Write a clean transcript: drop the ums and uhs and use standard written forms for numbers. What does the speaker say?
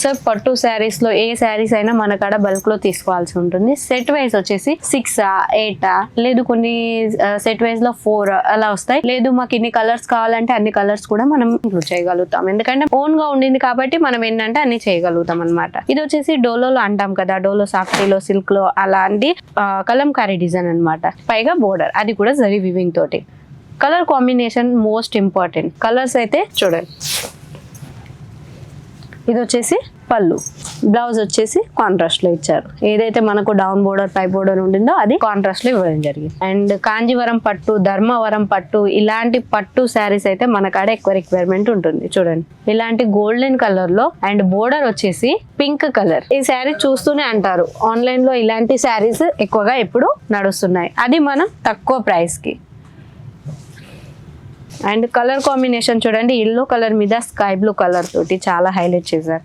So పట్టు శారీస్ లో ఏ శారీస్ అయినా మన కాడ బల్క్ లో తీసుకోవాల్సి ఉంటుంది. సెట్ వైజ్ వచ్చేసి 6, 8 లేదు కొన్ని సెట్ వైజ్ లో 4 అలా వస్తాయి. లేదు మాకు ఇన్ని కలర్స్ కావాలంటే అన్ని కలర్స్ కూడా మనం ఇంక్లూడ్ చేయగలుగుతాం. ఎందుకంటే ఓన్ గా ఉండింది కాబట్టి మనం ఏంటంటే అన్ని చేయగలుగుతాం అనమాట. ఇది వచ్చేసి డోలోలో అంటాం కదా, డోలో సాఫ్టీలో సిల్క్ లో అలాంటి కలంకారీ డిజైన్ అనమాట. పైగా బోర్డర్ అది కూడా జరీ వివింగ్ తోటి. Colour combination most important. Colours అయితే చూడండి, ఇది వచ్చేసి పళ్ళు, బ్లౌజ్ వచ్చేసి కాంట్రాస్ట్ లో ఇచ్చారు. ఏదైతే మనకు డౌన్ బోర్డర్ పై బోర్డర్ ఉండిందో అది కాంట్రాస్ట్ లో ఇవ్వడం జరిగింది. అండ్ కాంజీవరం పట్టు, ధర్మవరం పట్టు ఇలాంటి పట్టు శారీస్ అయితే మన కాడ ఎక్కువ రిక్వైర్మెంట్ ఉంటుంది. చూడండి ఇలాంటి గోల్డెన్ కలర్ లో అండ్ బోర్డర్ వచ్చేసి పింక్ కలర్. ఈ శారీ చూస్తూనే అంటారు ఆన్లైన్ లో ఇలాంటి శారీస్ ఎక్కువగా ఎప్పుడు నడుస్తున్నాయి, అది మనం తక్కువ ప్రైస్ కి. అండ్ కలర్ కాంబినేషన్ చూడండి, ఎల్లో కలర్ మీద స్కై బ్లూ కలర్ తోటి చాలా హైలైట్ చేశారు.